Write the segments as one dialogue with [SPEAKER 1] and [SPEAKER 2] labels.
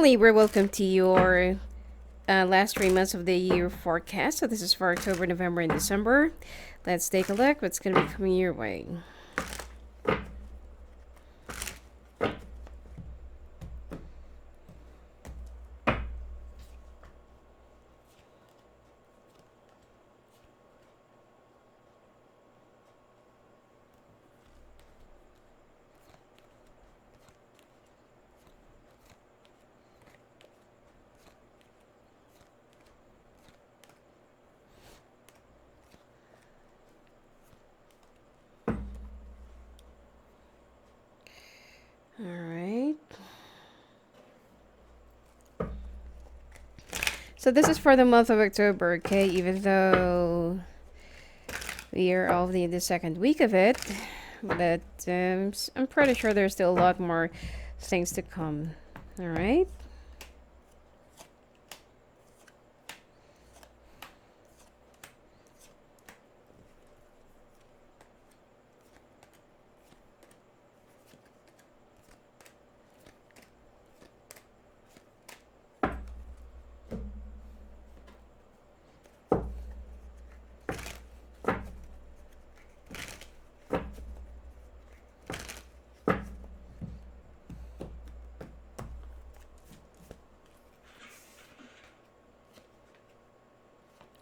[SPEAKER 1] Libra, welcome to your last 3 months of the year forecast. So this is for October, November, and December. Let's take a look what's going to be coming your way. Alright. So this is for the month of October, okay? Even though we are already in the second week of it. But I'm pretty sure there's still a lot more things to come. Alright.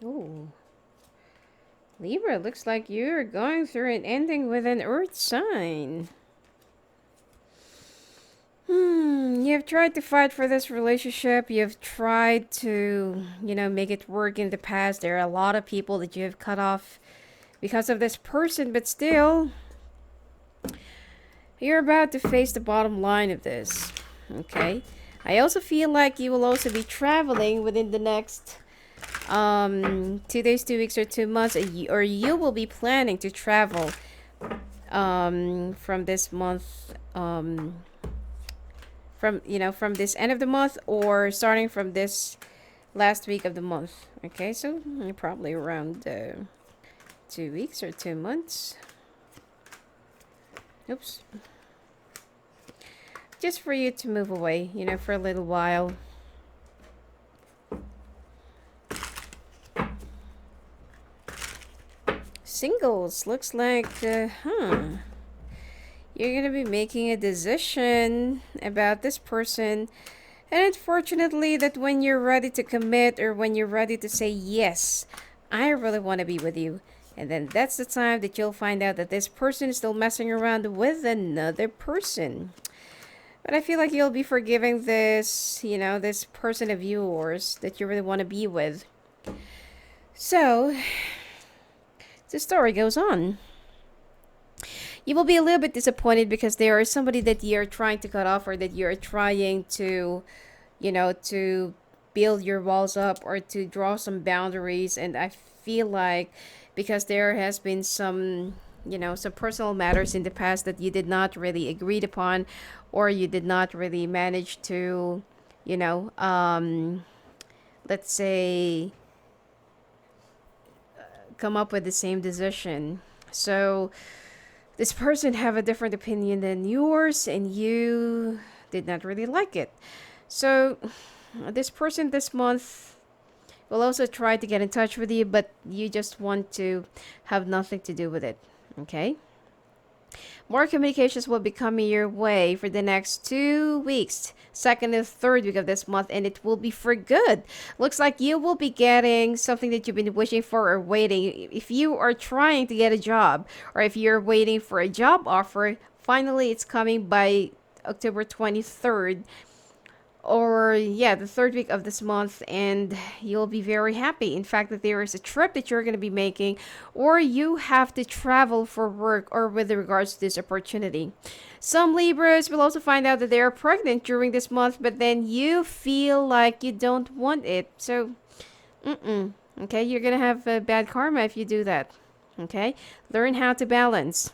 [SPEAKER 1] Oh, Libra, looks like you're going through an ending with an earth sign. You've tried to fight for this relationship. You've tried to, make it work in the past. There are a lot of people that you have cut off because of this person, but still, you're about to face the bottom line of this, okay? I also feel like you will also be traveling within the next 2 days, 2 weeks, or 2 months, or you will be planning to travel from this month, from this end of the month, or starting from this last week of the month. Okay, so probably around 2 weeks or 2 months. Oops. Just for you to move away, for a little while. Singles, looks like, you're gonna be making a decision about this person, and unfortunately that when you're ready to commit, or when you're ready to say yes, I really want to be with you, and then that's the time that you'll find out that this person is still messing around with another person. But I feel like you'll be forgiving this, this person of yours that you really want to be with. So the story goes on. You will be a little bit disappointed because there is somebody that you're trying to cut off, or that you're trying to, to build your walls up, or to draw some boundaries. And I feel like because there has been some, some personal matters in the past that you did not really agreed upon, or you did not really manage to, let's say, come up with the same decision. So this person have a different opinion than yours, and you did not really like it. So this person this month will also try to get in touch with you, but you just want to have nothing to do with it. Okay? More communications will be coming your way for the next 2 weeks, second and third week of this month, and it will be for good. Looks like you will be getting something that you've been wishing for or waiting. If you are trying to get a job, or if you're waiting for a job offer, finally it's coming by October 23rd. Or the third week of this month, and you'll be very happy. In fact, that there is a trip that you're going to be making, or you have to travel for work, or with regards to this opportunity. Some Libras will also find out that they are pregnant during this month, but then you feel like you don't want it. So okay, you're going to have bad karma if you do that. Okay, learn how to balance.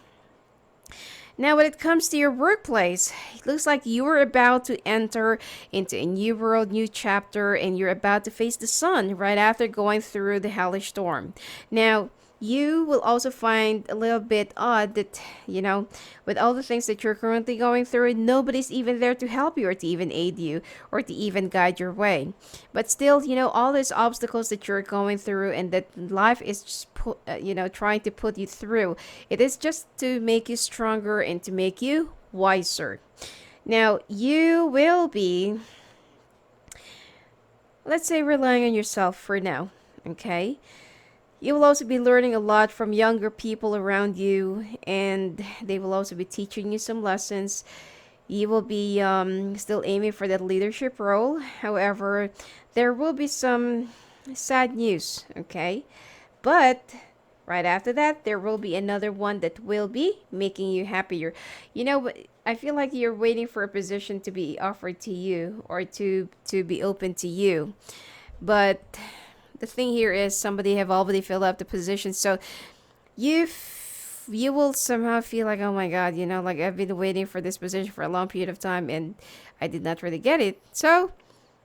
[SPEAKER 1] Now, when it comes to your workplace, it looks like you're about to enter into a new world, new chapter, and you're about to face the sun right after going through the hellish storm. Now, you will also find a little bit odd that, with all the things that you're currently going through, nobody's even there to help you or to even aid you or to even guide your way. But still, all these obstacles that you're going through and that life is just trying to put you through, it is just to make you stronger and to make you wiser. Now, you will be, let's say, relying on yourself for now, okay? You will also be learning a lot from younger people around you, and they will also be teaching you some lessons. You will be still aiming for that leadership role. However, there will be some sad news, okay? But right after that, there will be another one that will be making you happier. But I feel like you're waiting for a position to be offered to you or to be open to you. But the thing here is somebody have already filled up the position, so you will somehow feel like, oh my god, like I've been waiting for this position for a long period of time and I did not really get it. So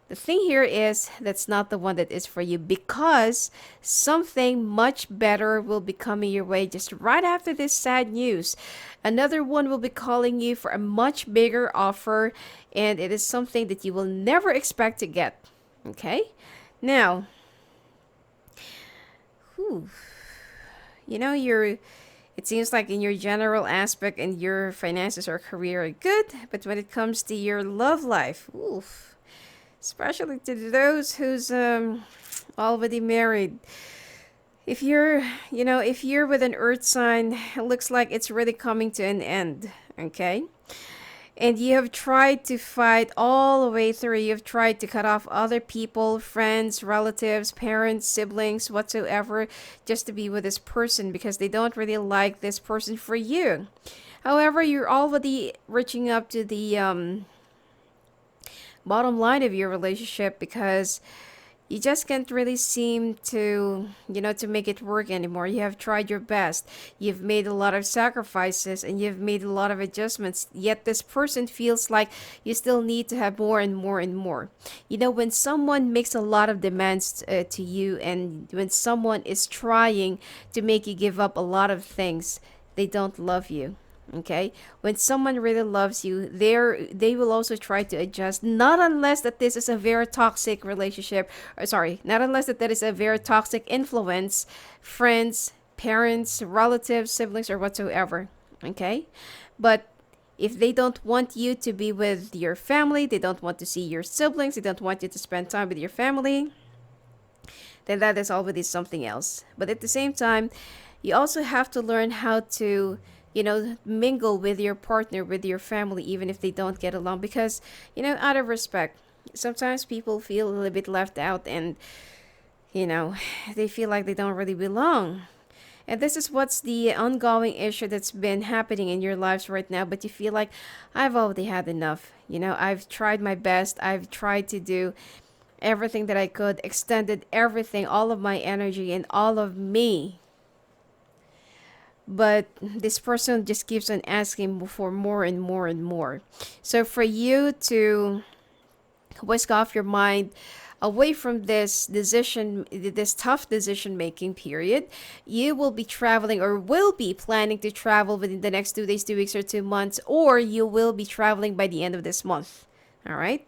[SPEAKER 1] the thing here is that's not the one that is for you, because something much better will be coming your way just right after this sad news. Another one will be calling you for a much bigger offer, and it is something that you will never expect to get. Okay? Now, whew, you're it seems like in your general aspect and your finances or career are good, but when it comes to your love life, oof, especially to those who's already married, if you're with an earth sign, it looks like it's really coming to an end, okay? And you have tried to fight all the way through. You've tried to cut off other people, friends, relatives, parents, siblings, whatsoever, just to be with this person because they don't really like this person for you. However, you're already reaching up to the bottom line of your relationship because you just can't really seem to make it work anymore. You have tried your best. You've made a lot of sacrifices and you've made a lot of adjustments. Yet this person feels like you still need to have more and more and more. When someone makes a lot of demands to you, and when someone is trying to make you give up a lot of things, they don't love you. Okay, when someone really loves you, they will also try to adjust, not unless that this is a very toxic relationship, or sorry, not unless that is a very toxic influence, friends, parents, relatives, siblings, or whatsoever. Okay, but if they don't want you to be with your family, they don't want to see your siblings, they don't want you to spend time with your family, then that is already something else. But at the same time, you also have to learn how to mingle with your partner, with your family, even if they don't get along, because out of respect, sometimes people feel a little bit left out, and they feel like they don't really belong. And this is what's the ongoing issue that's been happening in your lives right now. But you feel like, I've already had enough. I've tried my best. I've tried to do everything that I could, extended everything, all of my energy and all of me. But this person just keeps on asking for more and more and more. So for you to whisk off your mind away from this tough decision making period, you will be traveling or will be planning to travel within the next 2 days, 2 weeks, or 2 months, or you will be traveling by the end of this month. All right.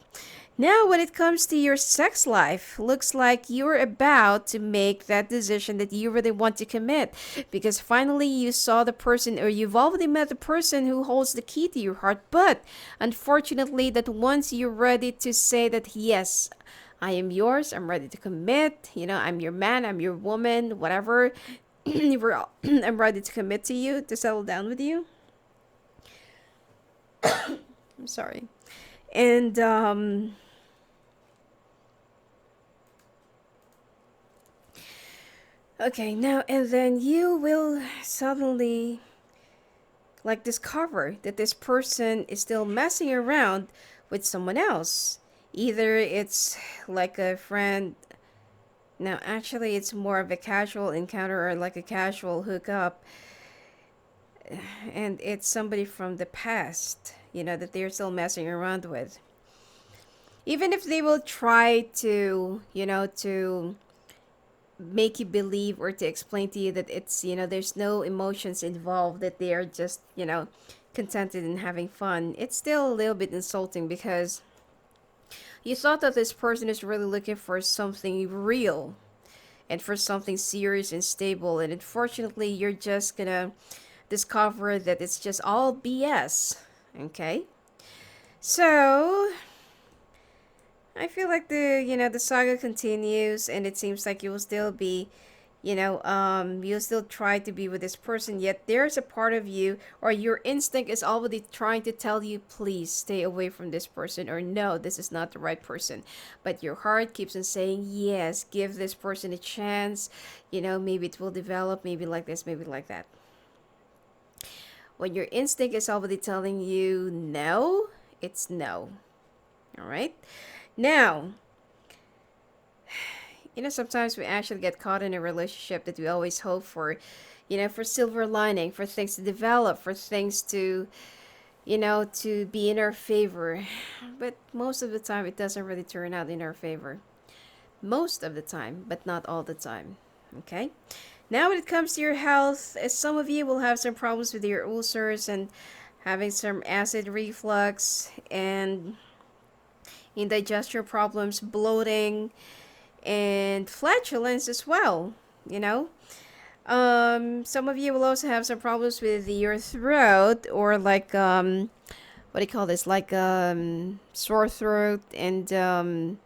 [SPEAKER 1] Now, when it comes to your sex life, looks like you're about to make that decision that you really want to commit, because finally you saw the person, or you've already met the person who holds the key to your heart. But unfortunately, that once you're ready to say that, yes, I am yours, I'm ready to commit, I'm your man, I'm your woman, whatever, I'm ready to commit to you, to settle down with you. I'm sorry. And okay, now and then you will suddenly like discover that this person is still messing around with someone else. Either it's like a friend. Now, actually, it's more of a casual encounter or like a casual hookup, and it's somebody from the past, that they're still messing around with. Even if they will try to make you believe or to explain to you that it's, there's no emotions involved, that they are just, contented and having fun, it's still a little bit insulting, because you thought that this person is really looking for something real and for something serious and stable, and unfortunately you're just gonna discover that it's just all BS. Okay? So, I feel like the saga continues, and it seems like you will still be, you'll still try to be with this person, yet there's a part of you, or your instinct is already trying to tell you, please stay away from this person, or no, this is not the right person. But your heart keeps on saying, yes, give this person a chance, maybe it will develop, maybe like this, maybe like that. When your instinct is already telling you no, it's no. All right? Now, sometimes we actually get caught in a relationship that we always hope for, for silver lining, for things to develop, for things to, to be in our favor. But most of the time, it doesn't really turn out in our favor. Most of the time, but not all the time. Okay? Now, when it comes to your health, some of you will have some problems with your ulcers and having some acid reflux and indigestion problems, bloating, and flatulence as well. Some of you will also have some problems with your throat, or like what do you call this? Like sore throat, and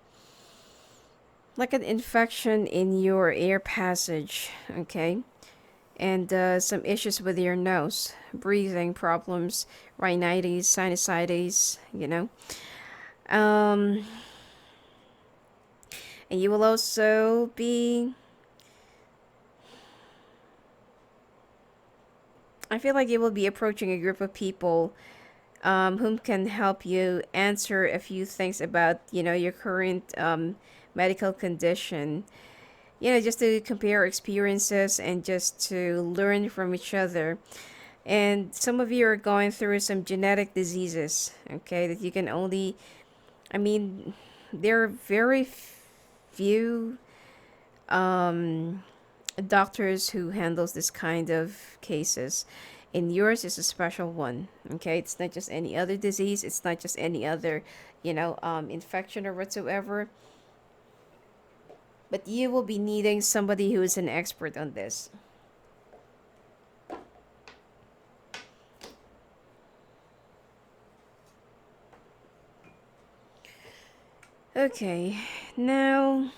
[SPEAKER 1] like an infection in your air passage. Okay, and some issues with your nose, breathing problems, rhinitis, sinusitis. Um, and you will also be, I feel like you will be approaching a group of people whom can help you answer a few things about, your current medical condition. Just to compare experiences and just to learn from each other. And some of you are going through some genetic diseases, okay, that you can only, there are very few doctors who handles this kind of cases, and yours is a special one. Okay, it's not just any other disease, it's not just any other infection or whatsoever, but you will be needing somebody who is an expert on this. Okay, now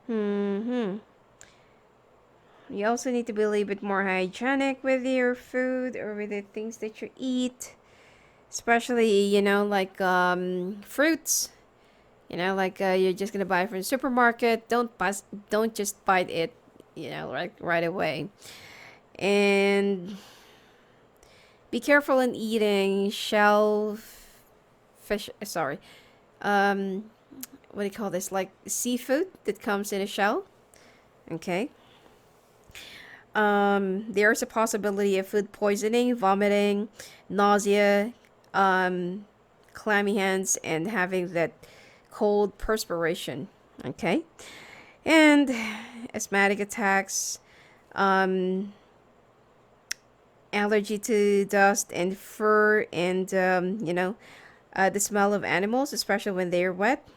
[SPEAKER 1] you also need to be a little bit more hygienic with your food or with the things that you eat, especially like fruits. Like you're just gonna buy from the supermarket. Don't just bite it, right away. And be careful in eating fish. Sorry, what do you call this? Like seafood that comes in a shell. Okay. There's a possibility of food poisoning, vomiting, nausea, clammy hands, and having that cold perspiration. Okay. And asthmatic attacks, allergy to dust and fur, and the smell of animals, especially when they're wet.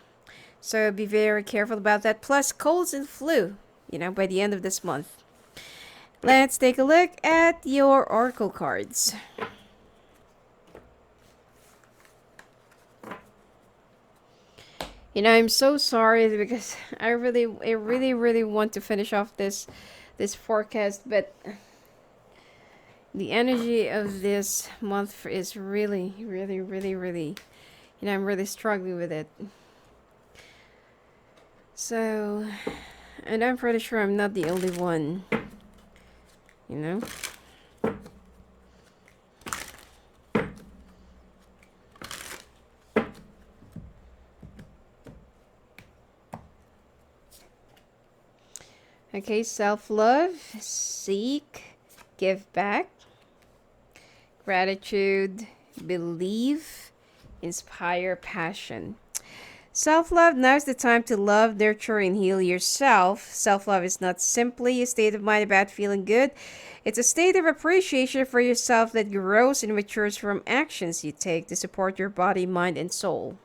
[SPEAKER 1] So be very careful about that. Plus colds and flu, by the end of this month. Let's take a look at your oracle cards. I'm so sorry because I really want to finish off this forecast, but the energy of this month is really, I'm really struggling with it. So, and I'm pretty sure I'm not the only one. Okay, self-love, seek, give back, gratitude, believe, inspire, passion. Self-love, now's the time to love, nurture, and heal yourself. Self-love is not simply a state of mind about feeling good. It's a state of appreciation for yourself that grows and matures from actions you take to support your body, mind, and soul.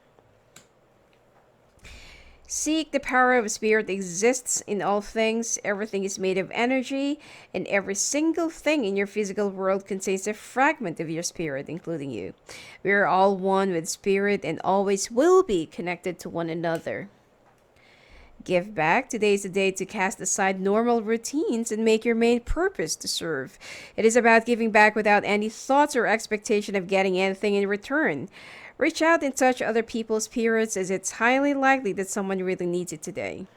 [SPEAKER 1] Seek the power of spirit exists in all things. Everything is made of energy, and every single thing in your physical world contains a fragment of your spirit, including you. We are all one with spirit and always will be connected to one another. Give back. Today is the day to cast aside normal routines and make your main purpose to serve. It is about giving back without any thoughts or expectation of getting anything in return. Reach out and touch other people's spirits, as it's highly likely that someone really needs it today.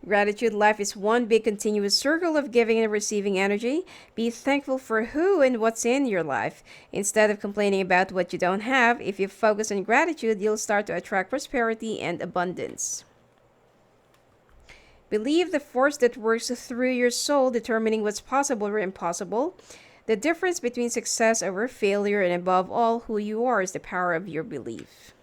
[SPEAKER 1] Gratitude life is one big continuous circle of giving and receiving energy. Be thankful for who and what's in your life. Instead of complaining about what you don't have, if you focus on gratitude, you'll start to attract prosperity and abundance. Believe the force that works through your soul, determining what's possible or impossible. The difference between success over failure, and above all, who you are, is the power of your belief.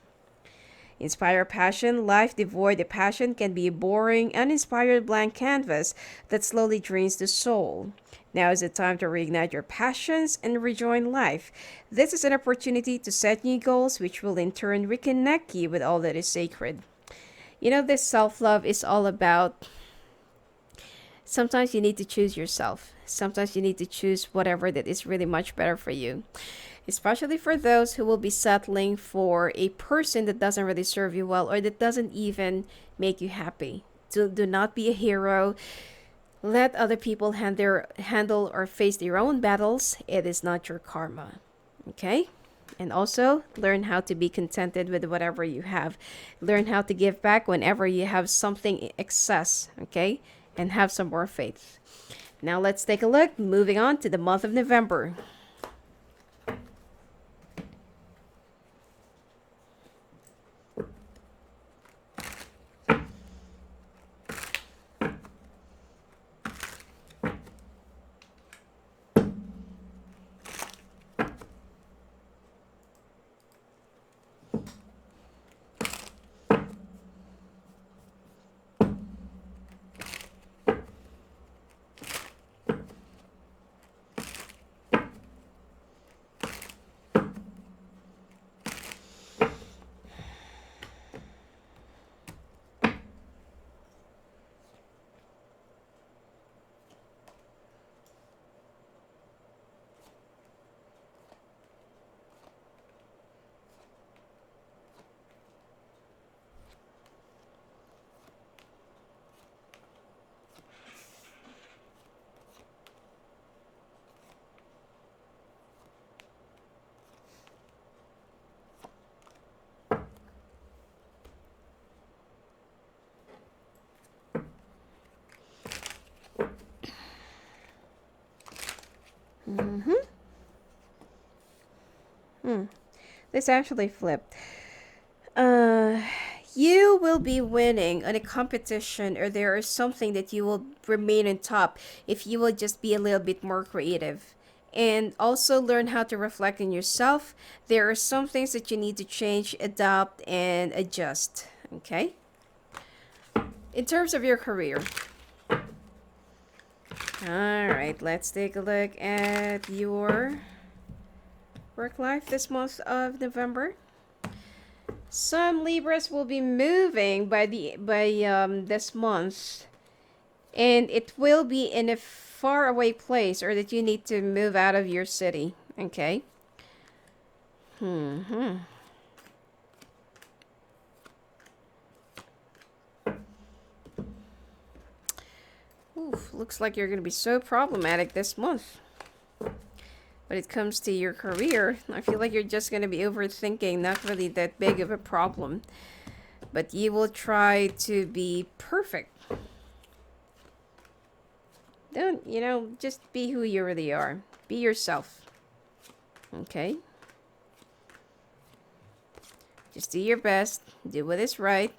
[SPEAKER 1] Inspire passion. Life devoid of passion can be a boring, uninspired blank canvas that slowly drains the soul. Now is the time to reignite your passions and rejoin life. This is an opportunity to set new goals, which will in turn reconnect you with all that is sacred. You know, this self-love is all about, sometimes you need to choose yourself. Sometimes you need to choose whatever that is really much better for you. Especially for those who will be settling for a person that doesn't really serve you well, or that doesn't even make you happy. Do not be a hero. Let other people handle or face their own battles. It is not your karma. Okay? And also, learn how to be contented with whatever you have. Learn how to give back whenever you have something excess. Okay? And have some more faith. Now let's take a look. Moving on to the month of November. This actually flipped. You will be winning on a competition, or there is something that you will remain on top if you will just be a little bit more creative. And also learn how to reflect on yourself. There are some things that you need to change, adapt, and adjust. Okay? In terms of your career. Alright, let's take a look at your work life this month of November. Some Libras will be moving by this month, and it will be in a far away place, or that you need to move out of your city. Okay. Oof, looks like you're going to be so problematic this month. When it comes to your career, I feel like you're just going to be overthinking, not really that big of a problem. But you will try to be perfect. Don't, just be who you really are. Be yourself. Okay? Just do your best, do what is right,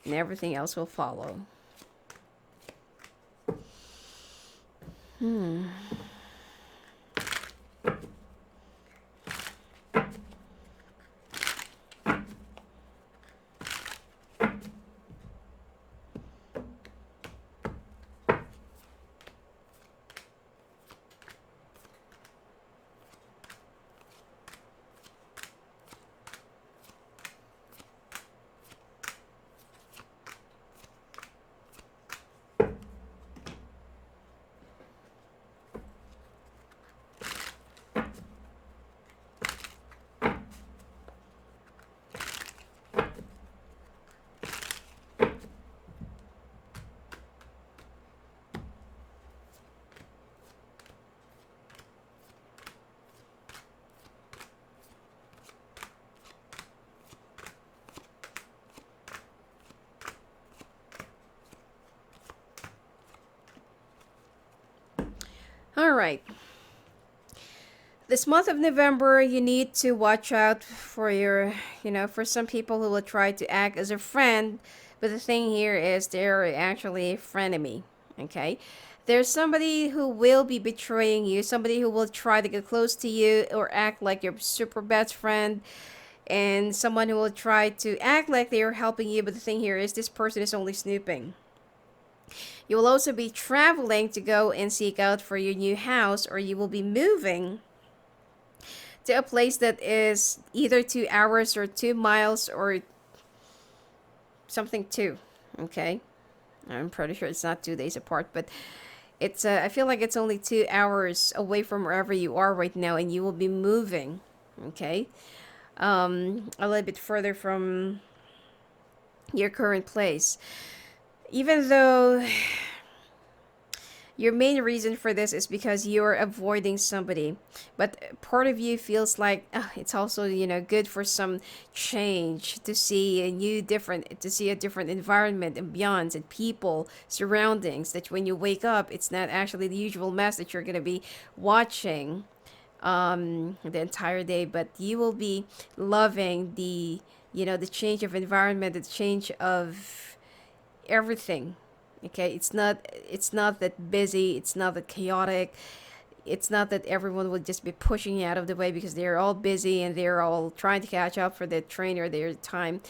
[SPEAKER 1] and everything else will follow. All right. This month of November, you need to watch out for for some people who will try to act as a friend, but the thing here is they're actually a frenemy, okay? There's somebody who will be betraying you, somebody who will try to get close to you or act like your super best friend, and someone who will try to act like they are helping you, but the thing here is this person is only snooping. You will also be traveling to go and seek out for your new house, or you will be moving to a place that is either 2 hours or 2 miles or something too. Okay, I'm pretty sure it's not 2 days apart, but it's I feel like it's only 2 hours away from wherever you are right now, and you will be moving. Okay, a little bit further from your current place, even though your main reason for this is because you're avoiding somebody, but part of you feels like it's also good for some change, to see to see a different environment, ambiance, and people, surroundings, that when you wake up it's not actually the usual mess that you're going to be watching the entire day, but you will be loving the change of environment, the change of everything. Okay, it's not that busy, it's not that chaotic, it's not that everyone will just be pushing you out of the way because they're all busy and they're all trying to catch up for their train or their time.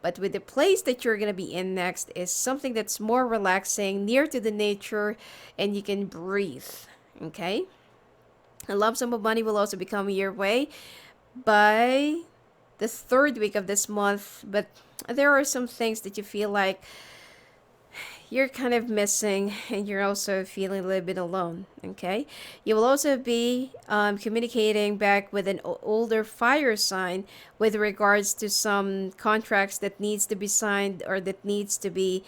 [SPEAKER 1] But with the place that you're going to be in next is something that's more relaxing, near to the nature, and you can breathe. Okay, a lump sum of money will also be coming your way by the third week of this month, but there are some things that you feel like you're kind of missing, and you're also feeling a little bit alone. Okay, you will also be communicating back with an older fire sign with regards to some contracts that needs to be signed, or that needs to be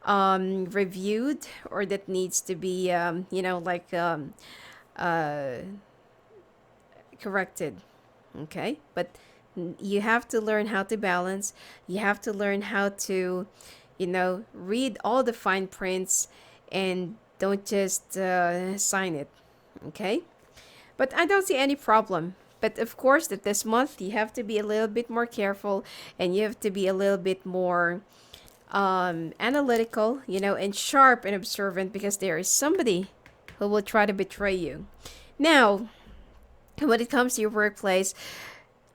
[SPEAKER 1] reviewed, or that needs to be uh, corrected. Okay, but you have to learn how to balance. You have to learn how to read all the fine prints, and don't just sign it. Okay, but I don't see any problem. But of course, that this month you have to be a little bit more careful, and you have to be a little bit more analytical, and sharp and observant, because there is somebody who will try to betray you. Now, when it comes to your workplace,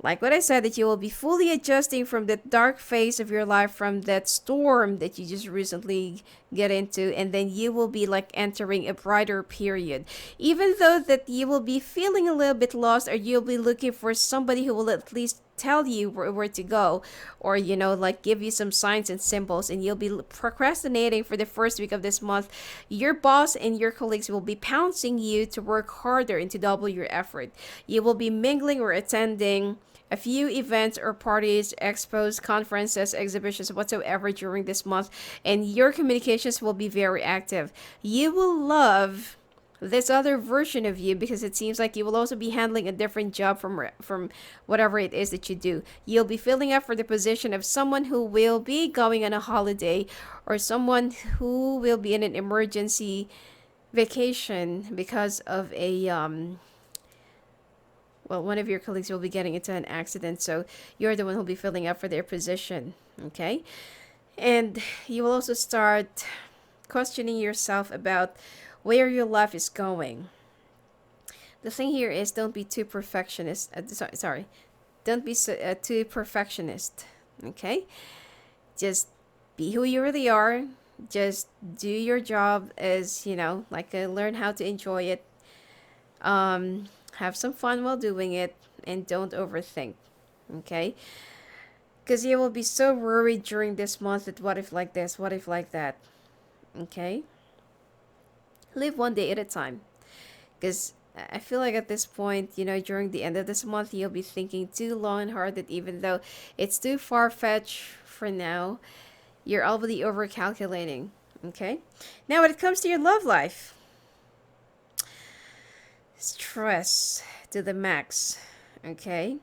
[SPEAKER 1] like what I said, that you will be fully adjusting from that dark phase of your life, from that storm that you just recently get into, and then you will be like entering a brighter period. Even though that you will be feeling a little bit lost, or you'll be looking for somebody who will at least tell you where to go, or like give you some signs and symbols, and you'll be procrastinating for the first week of this month. Your boss and your colleagues will be pouncing you to work harder and to double your effort. You will be mingling or attending a few events or parties, expos, conferences, exhibitions, whatsoever during this month, and your communications will be very active. You will love this other version of you, because it seems like you will also be handling a different job from whatever it is that you do. You'll be filling up for the position of someone who will be going on a holiday, or someone who will be in an emergency vacation because of a one of your colleagues will be getting into an accident, so you're the one who'll be filling up for their position. Okay, and you will also start questioning yourself about where your life is going. The thing here is, don't be too perfectionist. Don't be too perfectionist. Okay, just be who you really are. Just do your job as learn how to enjoy it. Have some fun while doing it, and don't overthink. Okay, because you will be so worried during this month that what if like this, what if like that. Okay, live one day at a time, because I feel like at this point, during the end of this month, you'll be thinking too long and hard, that even though it's too far-fetched for now, you're already over calculating. Okay, now when it comes to your love life, stress to the max. Okay,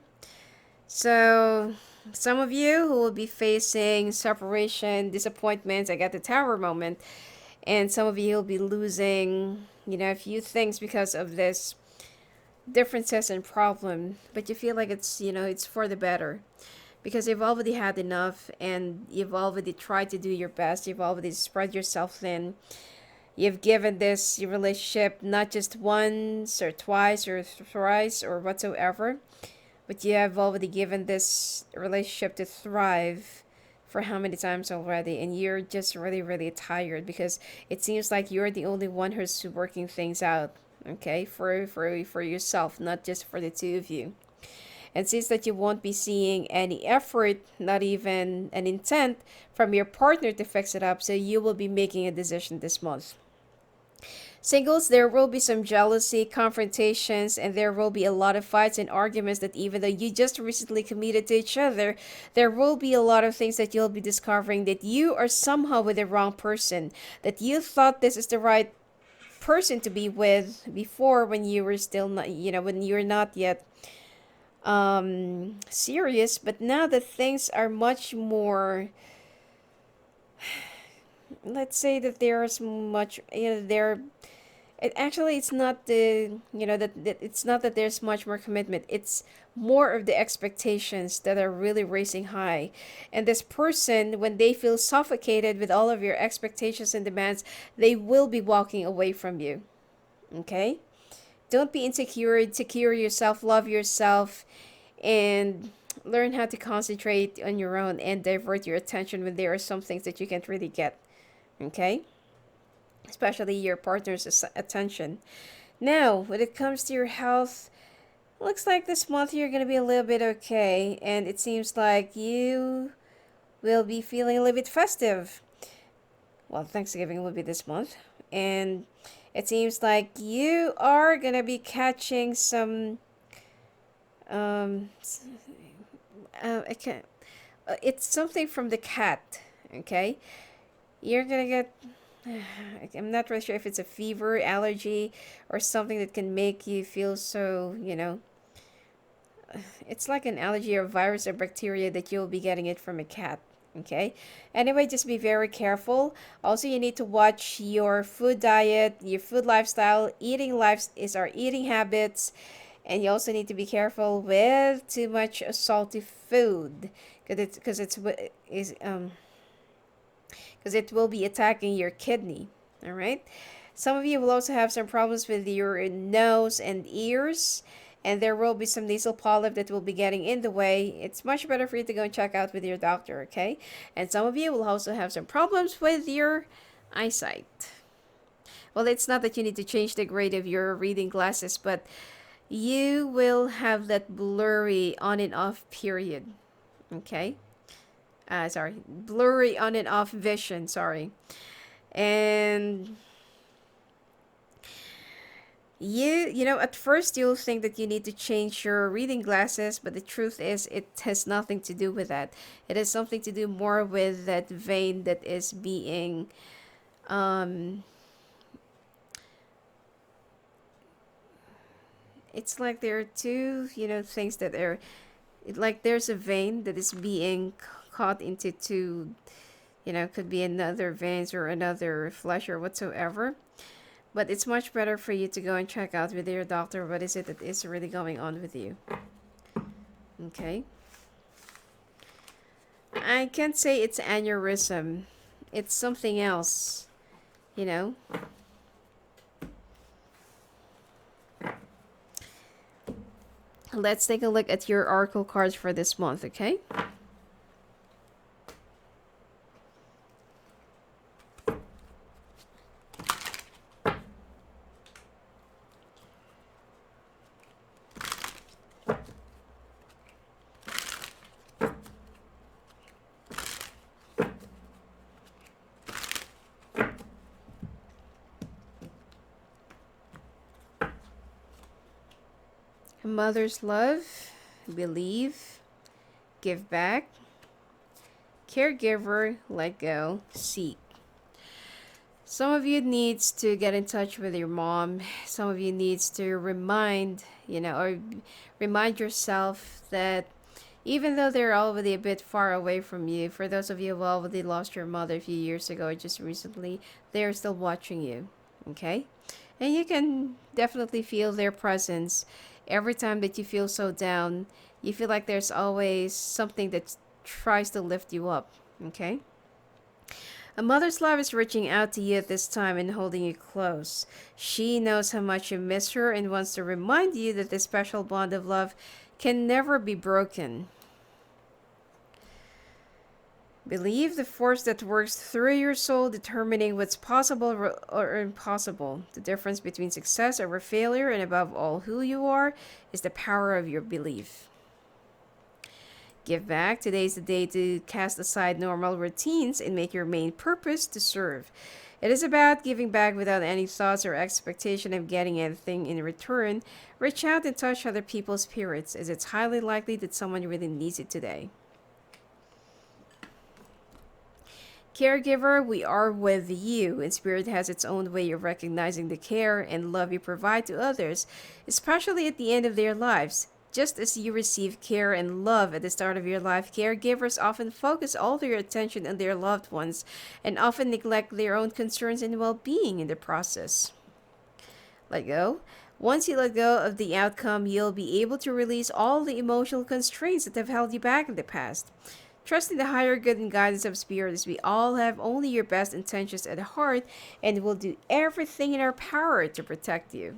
[SPEAKER 1] so some of you who will be facing separation, disappointments, I got the tower moment, and some of you will be losing a few things because of this differences and problem, but you feel like it's for the better because you've already had enough and you've already tried to do your best. You've already spread yourself thin. You've given this relationship not just once or twice or thrice or whatsoever, but you have already given this relationship to thrive for how many times already, and you're just really, really tired because it seems like you're the only one who's working things out, okay, for yourself, not just for the two of you. And since that you won't be seeing any effort, not even an intent from your partner to fix it up, so you will be making a decision this month. Singles, there will be some jealousy, confrontations, and there will be a lot of fights and arguments that even though you just recently committed to each other, there will be a lot of things that you'll be discovering that you are somehow with the wrong person, that you thought this is the right person to be with before when you were still not, when you're not yet serious, but now that things are much more, let's say that there's much, it's not that it's not that there's much more commitment. It's more of the expectations that are really racing high. And this person, when they feel suffocated with all of your expectations and demands, they will be walking away from you. Okay? Don't be insecure. Secure yourself, love yourself, and learn how to concentrate on your own and divert your attention when there are some things that you can't really get. Okay? Especially your partner's attention. Now, when it comes to your health, looks like this month you're going to be a little bit okay, and it seems like you will be feeling a little bit festive. Well, Thanksgiving will be this month, and it seems like you are going to be catching some I can't, it's something from the cat, okay? You're going to get I'm not really sure if it's a fever, allergy, or something that can make you feel so, it's like an allergy or virus or bacteria that you'll be getting it from a cat. Okay. Anyway, just be very careful. Also, you need to watch your food diet, your food lifestyle, eating habits, and you also need to be careful with too much salty food because it will be attacking your kidney. All right. Some of you will also have some problems with your nose and ears, and there will be some nasal polyp that will be getting in the way. It's much better for you to go and check out with your doctor, okay? And some of you will also have some problems with your eyesight. Well, it's not that you need to change the grade of your reading glasses, but you will have that blurry on and off period, okay? Blurry on and off vision, sorry. And at first you'll think that you need to change your reading glasses, but the truth is it has nothing to do with that. It has something to do more with that vein that is being it's like there are two, things that are like there's a vein that is being caught into two, could be another veins or another flesh or whatsoever. But it's much better for you to go and check out with your doctor what is it that is really going on with you. Okay. I can't say it's aneurysm. It's something else, Let's take a look at your oracle cards for this month, okay? Mother's love, believe, give back, caregiver, let go, seek. Some of you needs to get in touch with your mom. Some of you needs to remind yourself that even though they're already a bit far away from you, for those of you who already lost your mother a few years ago or just recently, they're still watching you, okay? And you can definitely feel their presence every time that you feel so down. You feel like there's always something that tries to lift you up. Okay? A mother's love is reaching out to you at this time and holding you close. She knows how much you miss her and wants to remind you that this special bond of love can never be broken. Believe the force that works through your soul, determining what's possible or impossible. The difference between success over failure, and above all, who you are, is the power of your belief. Give back. Today is the day to cast aside normal routines and make your main purpose to serve. It is about giving back without any thoughts or expectation of getting anything in return. Reach out and touch other people's spirits, as it's highly likely that someone really needs it today. Caregiver, we are with you, and Spirit has its own way of recognizing the care and love you provide to others, especially at the end of their lives. Just as you receive care and love at the start of your life, caregivers often focus all their attention on their loved ones and often neglect their own concerns and well being in the process. Let go. Once you let go of the outcome, you'll be able to release all the emotional constraints that have held you back in the past. Trust in the higher good and guidance of Spirit, as we all have only your best intentions at heart and will do everything in our power to protect you.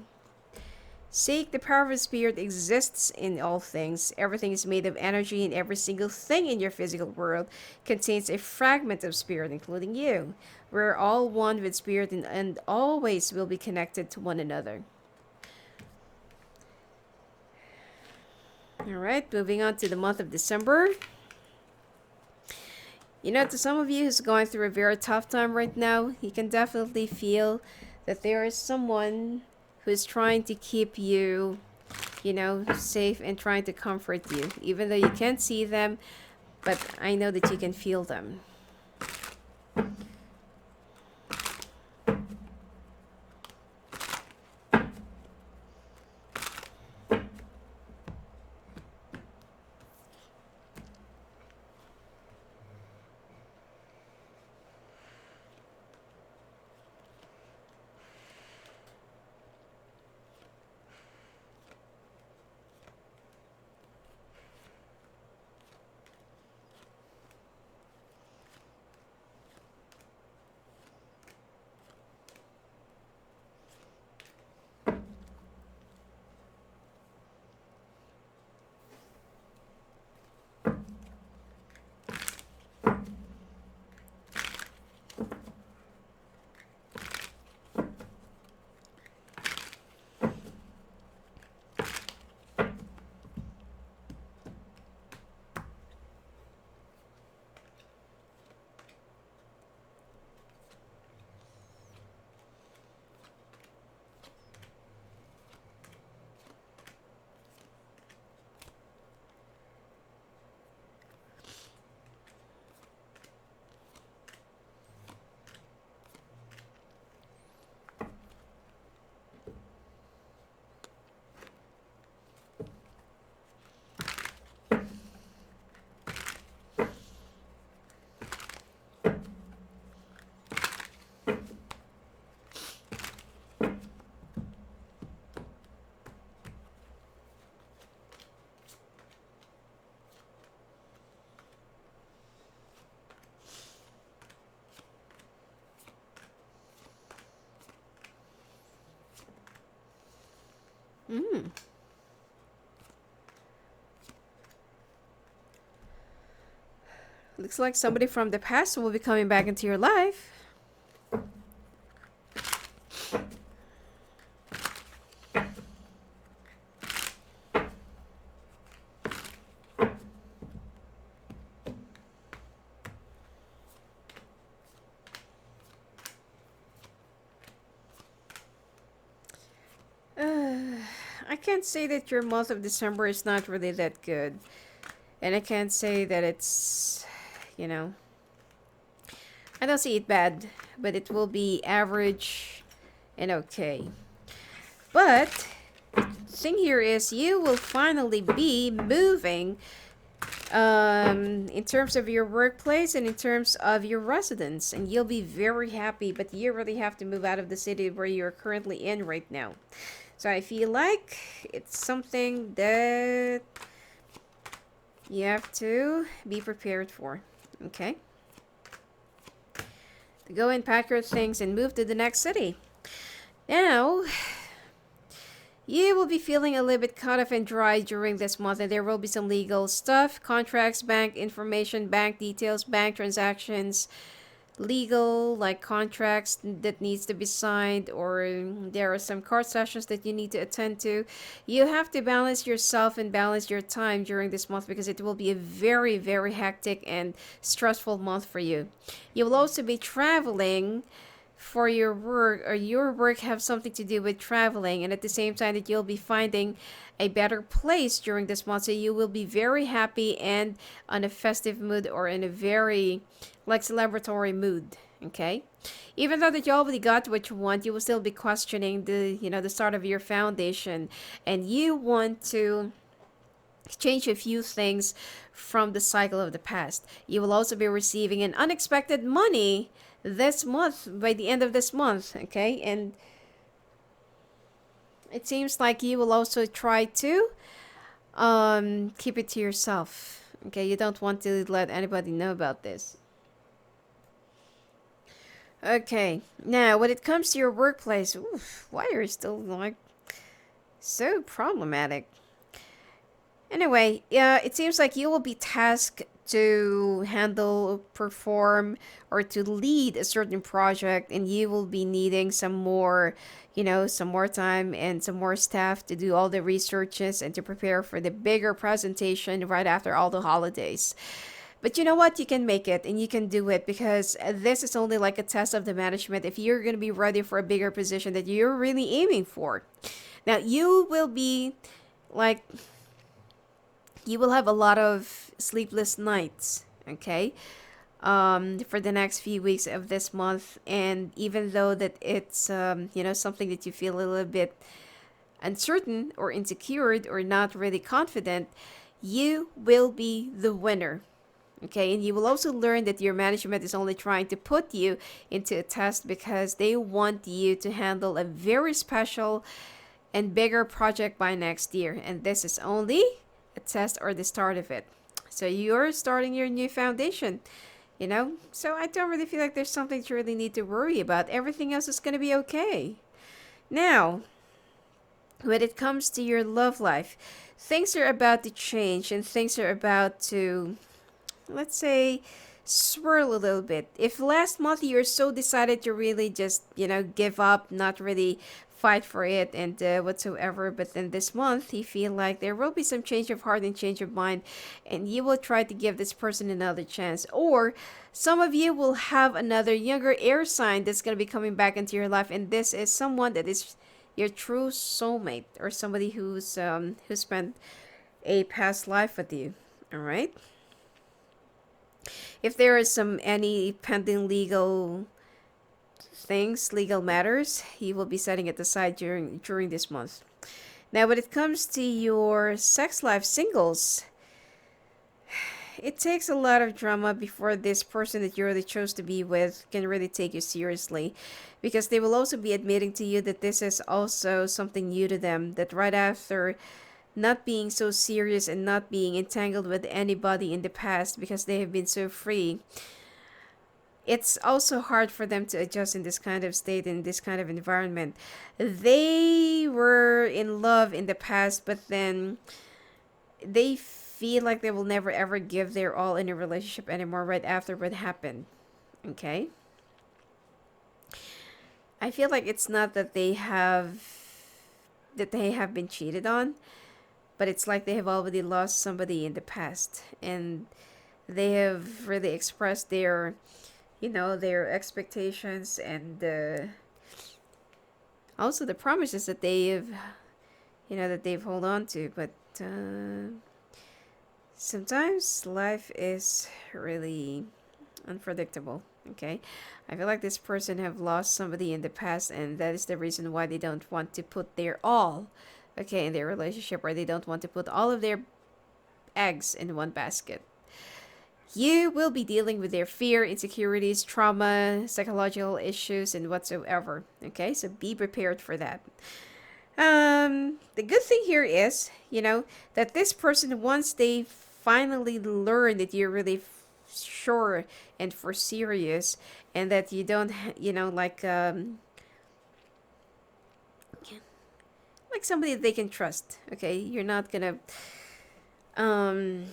[SPEAKER 1] Seek the power of Spirit exists in all things. Everything is made of energy, and every single thing in your physical world contains a fragment of Spirit, including you. We're all one with Spirit and always will be connected to one another. Alright, moving on to the month of December. You know, to some of you who's going through a very tough time right now, you can definitely feel that there is someone who's trying to keep you, safe and trying to comfort you. Even though you can't see them, but I know that you can feel them. Looks like somebody from the past will be coming back into your life. I can't say that your month of December is not really that good. And I can't say that it's, I don't see it bad, but it will be average and okay. But the thing here is you will finally be moving in terms of your workplace and in terms of your residence, and you'll be very happy, but you really have to move out of the city where you're currently in right now. So I feel like it's something that you have to be prepared for. Okay, to go and pack your things and move to the next city. Now, you will be feeling a little bit cut off and dry during this month, and there will be some legal stuff, contracts, bank information, bank details, bank transactions, legal like contracts that needs to be signed, or there are some court sessions that you need to attend to. You have to balance yourself and balance your time during this month because it will be a very, very hectic and stressful month for you. You will also be traveling for your work, or your work have something to do with traveling, and at the same time that you'll be finding a better place during this month, so you will be very happy and on a festive mood, or in a very like celebratory mood. Okay, even though that you already got what you want, you will still be questioning the start of your foundation, and you want to change a few things from the cycle of the past. You will also be receiving an unexpected money this month, by the end of this month. Okay, and it seems like you will also try to keep it to yourself. Okay, you don't want to let anybody know about this. Okay, now when it comes to your workplace, oof, why are you still like so problematic? Anyway, yeah, it seems like you will be tasked to handle, perform, or to lead a certain project, and you will be needing some more, some more time and some more staff to do all the researches and to prepare for the bigger presentation right after all the holidays. But you know what? You can make it and you can do it, because this is only like a test of the management if you're going to be ready for a bigger position that you're really aiming for. Now, you will be like, you will have a lot of sleepless nights, okay, for the next few weeks of this month. And even though that it's, something that you feel a little bit uncertain or insecure or not really confident, you will be the winner. Okay, and you will also learn that your management is only trying to put you into a test because they want you to handle a very special and bigger project by next year. And this is only a test or the start of it. So you're starting your new foundation, So I don't really feel like there's something to really need to worry about. Everything else is going to be okay. Now, when it comes to your love life, things are about to change and things are about to, let's say, swirl a little bit. If last month you're so decided to really just, give up, not really fight for it and whatsoever, but then this month you feel like there will be some change of heart and change of mind, and you will try to give this person another chance. Or some of you will have another younger air sign that's going to be coming back into your life, and this is someone that is your true soulmate, or somebody who's who spent a past life with you. All right. If there is any pending legal things, legal matters, you will be setting it aside during this month. Now, when it comes to your sex life, singles, it takes a lot of drama before this person that you really chose to be with can really take you seriously, because they will also be admitting to you that this is also something new to them, that right after not being so serious and not being entangled with anybody in the past because they have been so free, it's also hard for them to adjust in this kind of state, in this kind of environment. They were in love in the past, but then they feel like they will never ever give their all in a relationship anymore right after what happened. Okay? I feel like it's not that they have been cheated on, but it's like they have already lost somebody in the past, and they have really expressed their their expectations and also the promises that they've hold on to. But sometimes life is really unpredictable. Okay, I feel like this person have lost somebody in the past, and that is the reason why they don't want to put their all, okay, in their relationship, or they don't want to put all of their eggs in one basket. You will be dealing with their fear, insecurities, trauma, psychological issues, and whatsoever. Okay, so be prepared for that. The good thing here is, that this person, once they finally learn that you're really sure and for serious, and that you don't, like somebody that they can trust. Okay, you're not gonna, um,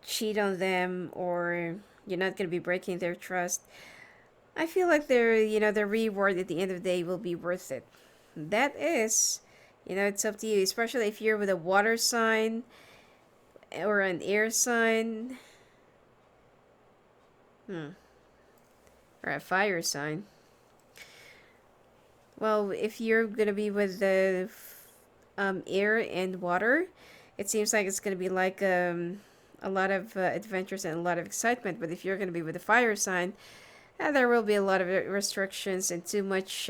[SPEAKER 1] cheat on them, or you're not gonna be breaking their trust. I feel like the reward at the end of the day will be worth it. That is, it's up to you, especially if you're with a water sign or an air sign, or a fire sign. Well, if you're gonna be with the air and water, it seems like it's gonna be like a lot of adventures and a lot of excitement. But if you're gonna be with the fire sign, there will be a lot of restrictions and too much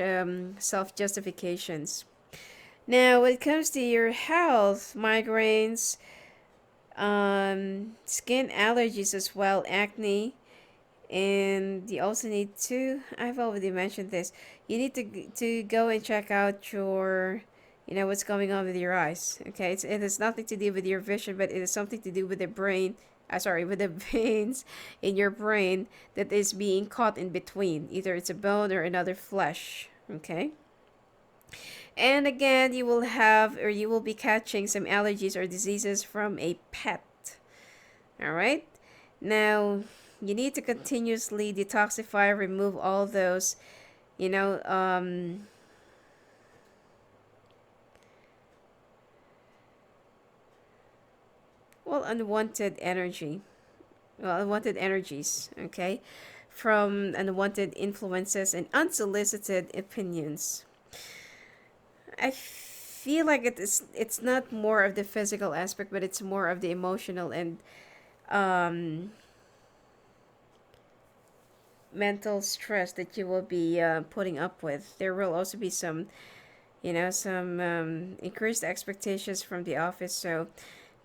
[SPEAKER 1] self-justifications. Now, when it comes to your health, migraines, skin allergies as well, acne, and you also need to, I've already mentioned this, you need to go and check out your, what's going on with your eyes. Okay, it has nothing to do with your vision, but it has something to do with the brain. With the veins in your brain that is being caught in between. Either it's a bone or another flesh. Okay. And again, you will be catching some allergies or diseases from a pet. All right. Now, you need to continuously detoxify, remove all those, unwanted energies, okay, from unwanted influences and unsolicited opinions. I feel like it's not more of the physical aspect, but it's more of the emotional and mental stress that you will be putting up with. There will also be some increased expectations from the office, so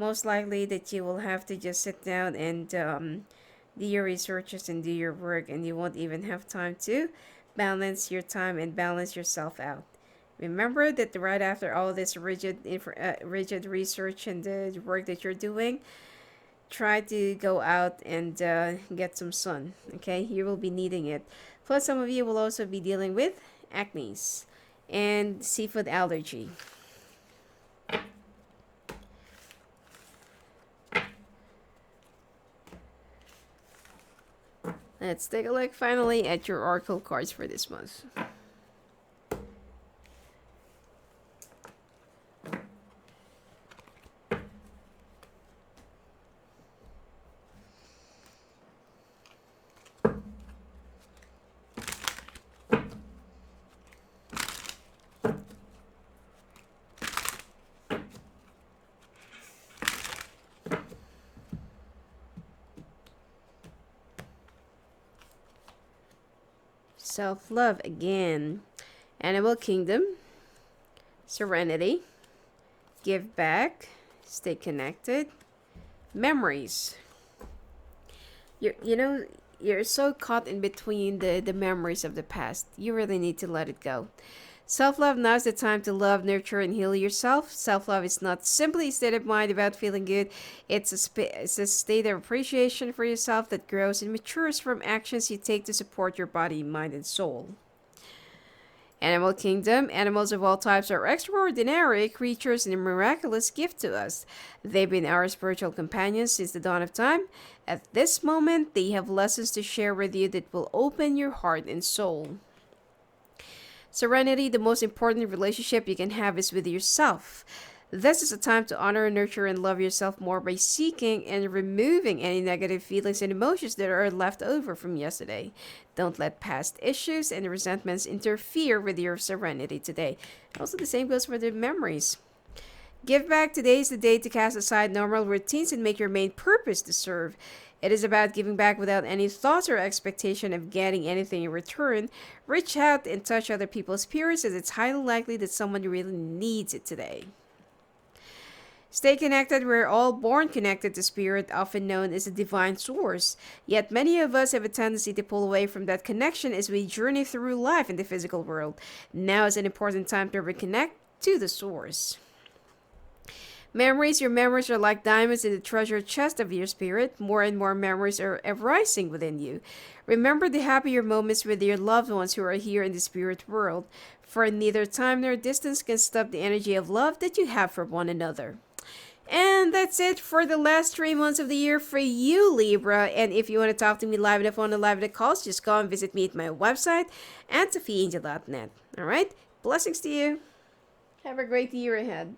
[SPEAKER 1] most likely that you will have to just sit down and do your researches and do your work, and you won't even have time to balance your time and balance yourself out. Remember that right after all this rigid research and the work that you're doing, try to go out and get some sun. Okay, you will be needing it. Plus, some of you will also be dealing with acne and seafood allergy. Let's take a look finally at your oracle cards for this month. Self-love again. Animal kingdom. Serenity. Give back. Stay connected. Memories. You're so caught in between the memories of the past. You really need to let it go. Self-love, now is the time to love, nurture, and heal yourself. Self-love is not simply a state of mind about feeling good. It's a state of appreciation for yourself that grows and matures from actions you take to support your body, mind, and soul. Animal kingdom. Animals of all types are extraordinary creatures and a miraculous gift to us. They've been our spiritual companions since the dawn of time. At this moment, they have lessons to share with you that will open your heart and soul. Serenity, the most important relationship you can have is with yourself. This is a time to honor, nurture, and love yourself more by seeking and removing any negative feelings and emotions that are left over from yesterday. Don't let past issues and resentments interfere with your serenity today. Also, the same goes for the memories. Give back. Today is the day to cast aside normal routines and make your main purpose to serve. It is about giving back without any thoughts or expectation of getting anything in return. Reach out and touch other people's spirits, as it's highly likely that someone really needs it today. Stay connected. We're all born connected to spirit, often known as a divine source. Yet many of us have a tendency to pull away from that connection as we journey through life in the physical world. Now is an important time to reconnect to the source. Memories. Your memories are like diamonds in the treasure chest of your spirit. More and more memories are arising within you. Remember the happier moments with your loved ones who are here in the spirit world, for neither time nor distance can stop the energy of love that you have for one another. And that's it for the last 3 months of the year for you, Libra. And if you want to talk to me live on the phone or live at the calls, just go and visit me at my website at sophiaangel.net. All right? Blessings to you. Have a great year ahead.